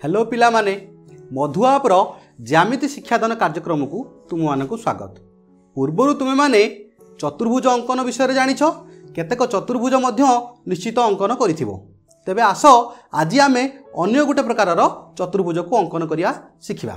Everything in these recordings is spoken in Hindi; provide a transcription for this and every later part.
हेलो पिला माने मधु आप्र ज्यामिति शिक्षादान कार्यक्रम को तुम मानक स्वागत। पूर्वर तुमे माने चतुर्भुज अंकन विषय जानिछ, केतेक चतुर्भुज मध्य निश्चित अंकन करिथिबो। तेबे आस आज आमे अन्य गोटे प्रकारर चतुर्भुज को अंकन करिया शिखिबा।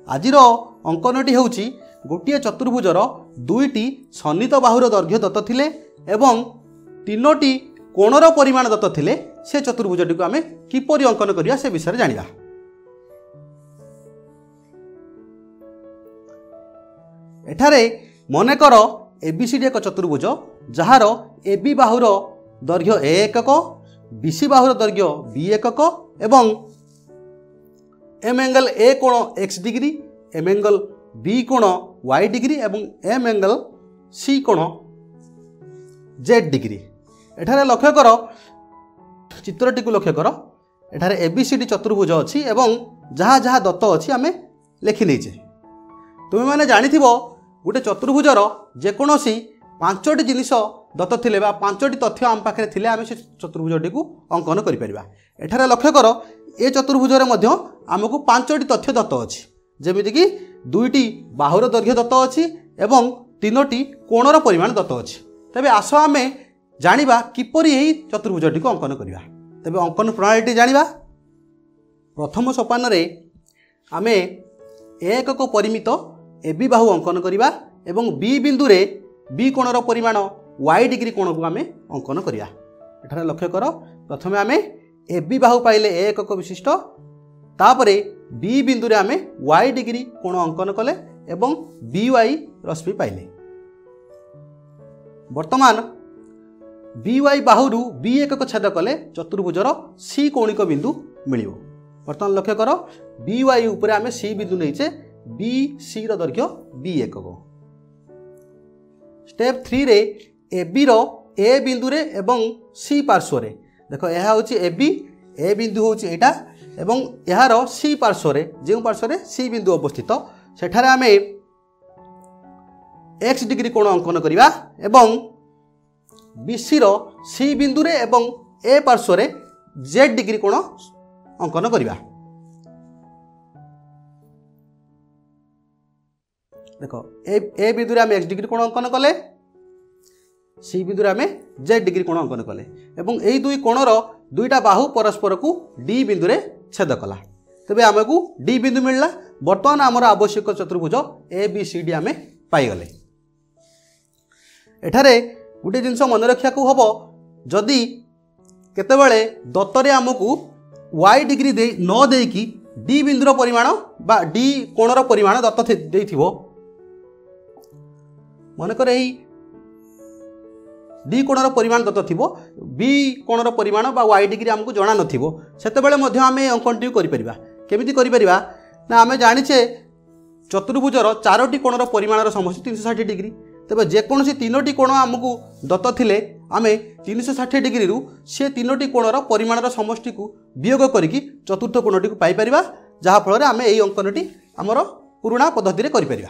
आजिर अंकनटी हेउची गोटिए चतुर्भुजर दुईटी सन्निहित बाहुर दैर्घ्य दत्त थिले एवं तीनोटी कोणर परिमाण दत्त थिले। से चतुर्भुजटी को आमे किपरि अंकन करिया से विषय जानिबा। एठारे मनेकर एबीसीडी एक चतुर्भुज जार एबी बाहुर दैर्घ्य ए एकक, बीसी बाहुर दैर्घ्य बी एकक एवं एम एंगल ए कोण x degree, m angle B कोण वाई डिग्री एवं एम एंगल सी कोण जेड डिग्री। एठारे लक्ष्य कर चित्रटी को लक्ष्य कर। एठारे एबीसीडी चतुर्भुज अच्छी एवं जहाँ जहाँ दत्त अच्छी आमे लिखि देचे। तुम मैंने जानिथिबो गोटे चतुर्भुजर जेकोसी पांचटी जिनिस दत्त थिले बा पांचटी तथ्य आम पाखे थिले आमे से चतुर्भुजटी को अंकन करि परिबा। एठारे लक्ष्य कर ए चतुर्भुजरे मध्य आमको पांचटी तथ्य दत्त अछि, जेमिति कि दुईटी बाहुर दैर्घ्य दत्त अछि एवं तीनोटी कोणर परिमाण दत्त अछि। तबे आस आमे जानिबा किपरि एही चतुर्भुजटी को अंकन करिबा। तबे अंकन प्रणाली जानिबा। प्रथम सोपान रे आमे एकक परिमित एबी बाहु अंकन करिबा एवं बी बिंदु रे बी कोणर परिमाण वाई डिग्री कोण को आमे अंकन करिया। एठारे लक्ष्य कर प्रथमे आमे एबी बाहु पाइले एकक विशिष्ट, तापरे बी बिंदु रे आमे वाई डिग्री कोण अंकन कले एवं बी वाई रश्मि पाइले। वर्तमान बी वाई बाहुरु बी एकक छेद कले चतुर्भुजर सी कोणिक बिंदु मिलिबो। वर्तमान लक्ष्य कर बी वाई उपरे आमे सी बिंदु नैचे, बी सी रो दैर्घ्य बी एकक। स्टेप 3 रे एबी रो ए बिंदु रे एवं सी पार्श्व रे देखो यह होची एबी, ए बिंदु होची एटा एवं यार सी पार्श्व रे जे पार्श्व रे सी बिंदु अवस्थित सेठारे आमे एक्स डिग्री कोण अंकन करिबा एवं बीसी रो सी बिंदु रे एवं ए पार्श्व रे जेड डिग्री कोण अंकन करिबा। देखो ए बिंदु रे आमे एक्स डिग्री कोण अंकन कले, सी बिंदु रे आमे जेड डिग्री कोण अंकन कले एवं एई दुई कोणर दुईटा बाहु परस्पर को डी बिंदु रे छेद कला। तबे आमको डी बिंदु मिलला। वर्तमान आमर आवश्यक चतुर्भुज ए बी सी डी आमे पाई गले। एठारे गोटे जिनस मन रखा हम जदि केतेबेले दत्तरे आमको वाई डिग्री न देकी डी बिंदुर परिमाण बा डी कोणर परिमाण दत्त देथिबो, मनकर एही डी कोणर परिमाण दत्त थिबो, बी कोणर परिमाण बा वाई डिग्री आमको जणा नथिबो, सेतेबेले मध्य आमे अंकनटी करि परिबा। केमिति करि परिबा ना आमे जानिछे चतुर्भुजर चारोटी कोणर परिमाणर समष्टि 360 डिग्री। तबे जेकोसी तीनोटी कोण आमको दत्त थिले आमे 360 डिग्री रु से तीनोटी कोणर परिमाणर समष्टि को वियोग करिकी चतुर्थ कोणटी को पाई परिबा, जहा फल रे आमे एई अंकनटी हमर पुराणा पद्धति रे करि परिबा।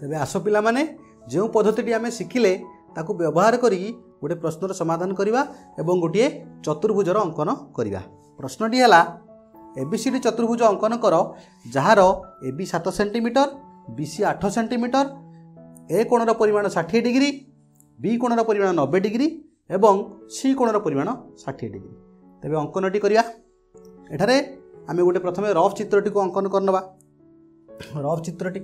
तबे आसो पिला माने जो पद्धतिटी आमे शिखिले ताकू व्यवहार करी गोटे प्रश्नर समाधान करिबा एवं गोटे चतुर्भुजर अंकन करिबा। प्रश्नटी हैला एबीसीडी चतुर्भुज अंकन कर जार AB 7 centimetre, BC 8 centimetre, A कोणर परिमाण 60 डिग्री, बी कोणर परिमाण 90 डिग्री एवं सी कोणर परिमाण 60 डिग्री। तेबे अंकनटी करिया। एठारे आमे गोटे प्रथमे रफ चित्रटी को अंकन करनबा। रफ चित्रटी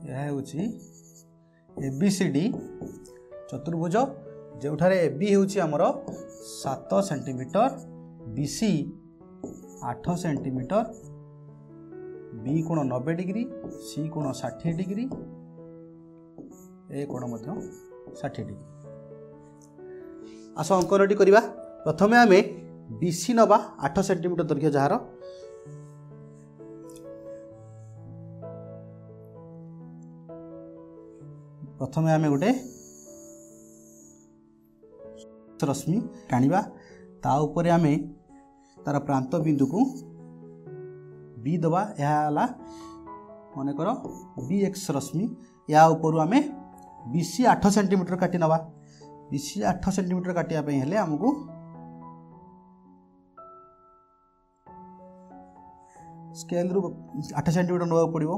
यह होची एबीसीडी चतुर्भुज जोठारे एबी होची हमर 7 सेंटीमीटर, बीसी 8 सेंटीमीटर, बी कोण 90 डिग्री, सी कोण 60 डिग्री, ए कोण मध्य 60 डिग्री। आस अंकनटी करिबा। प्रथमे आमे बीसी नबा 8 सेंटीमीटर दैर्घ्य जार प्रथमे आमे गोटे रश्मि टाणिबा ता उपरे आमे तार प्रांत बिंदु को बी दबा या मनकर बी एक्स रश्मि या ऊपर आम बीसी 8 सेंटीमीटर काटी नवा बीसी 8 सेंटीमीटर काटियापी हेले आमको स्केल रु 8 सेंटीमीटर नवा पड़ो।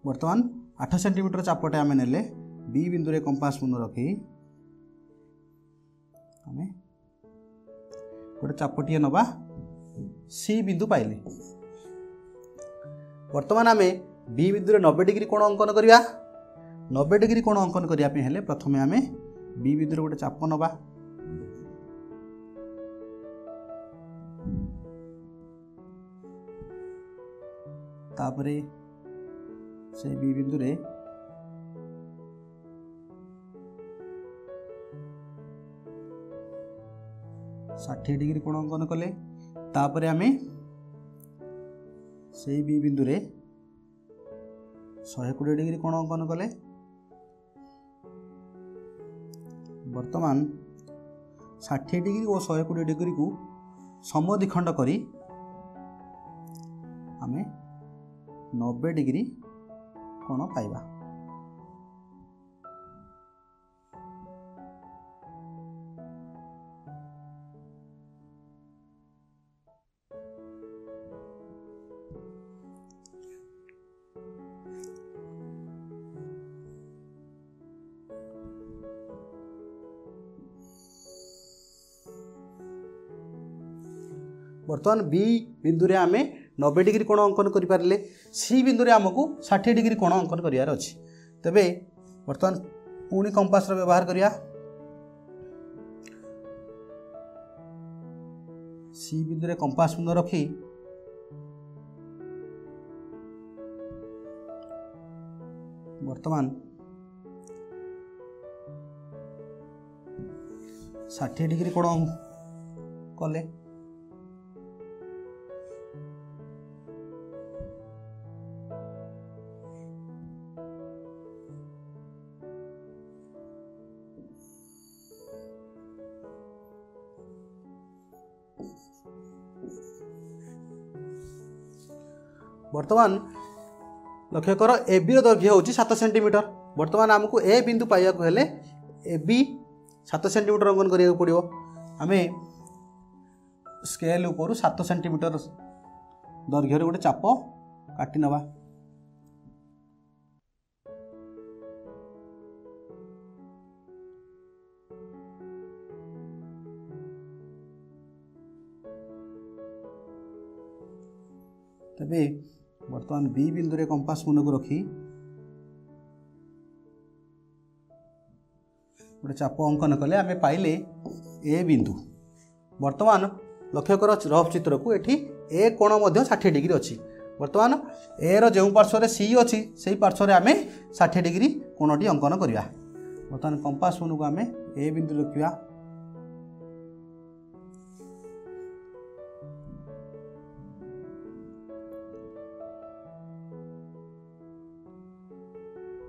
बर्तमान 8 सेंटीमीटर चापटे आम ने बी बिंदु रे कंपास मुन रखी आम गोटे चापटिए नवा सी बिंदु पाइले। बर्तमान आम बी बिंदु रे 90 डिग्री कोण अंकन करिया 90 डिग्री कोण अंकन करिया पे हेले प्रथमे आम बी बिंदु रे गोटे चाप नवा तापरे से बी बिंदु रे 60 डिग्री कोण अंकन कले तापरे आमे से बी बिंदु रे 120 डिग्री कोण अंकन कले। वर्तमान 60 डिग्री और 120 डिग्री को समद्विखंड करी आमे 90 डिग्री कोण पाइबा। बर्तमान बी बिंदु रे आमे 90 डिग्री कोण अंकन करि पारले सी बिंदु रे हमकु 60 डिग्री कोण अंकन करियार अछि। तबे बर्तमान पुणी कंपास रो व्यवहार करिया सी बिंदु रे कंपास मुन रखी बर्तमान 60 डिग्री कोण कले वर्तमान लक्ष्य कर ए बी दैर्घ्य हूँ 7 सेंटीमीटर। वर्तमान आमको ए बिंदु पाइबा हेले ए बी 7 सेंटीमीटर अंकन करिया पड़ो। आम स्केल ऊपर 7 सेंटीमीटर दैर्घ्य गोटे चाप काटी नवा तबे वर्तमान बी बिंदु रे कंपास मुन को रखी गोटे चाप अंकन कले आम पाइले ए बिंदु। वर्तमान लक्ष्य कर रफ चित्र को एठी ए कोण मध्य 60 डिग्री अच्छी। वर्तमान ए रो जो पार्श्व सी अच्छी से पार्श्व आम 60 डिग्री कोणटी अंकन करिया। वर्तमान कंपास मुन को आम ए बिंदु रखिया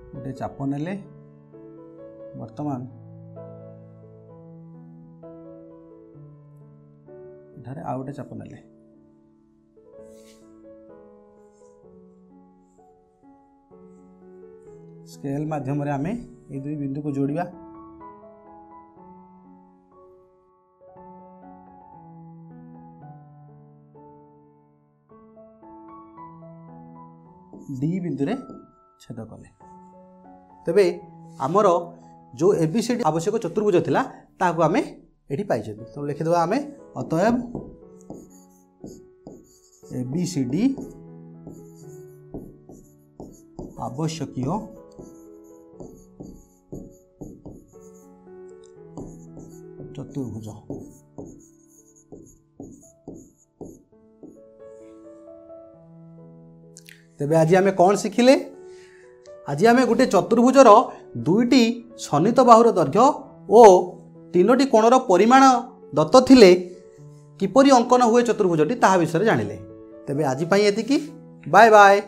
गोटे चाप नेले वर्तमान एठारे आ गोटे चाप नेले स्केल माध्यम रे आमे ए दुई बिंदु को जोड़िबा डी बिंदु रे छेद कले। तबे आमर जो एबीसीडी आवश्यक चतुर्भुज थिला ताको आमे एठी पाइछे। तो लिखिदबा आमे अतएव एबीसीडी आवश्यकीय चतुर्भुज। तेबे आज आमे कौन शिखिले? आज आमे गोटे चतुर्भुजर दुईटी सन्निहित बाहुर दैर्घ्य और तीनोटी कोणर परिमाण दत्त थिले किपरि अंकन हुए चतुर्भुजटी ताहा विषय जानिले। तेबे आज पई एतिकी। Bye bye.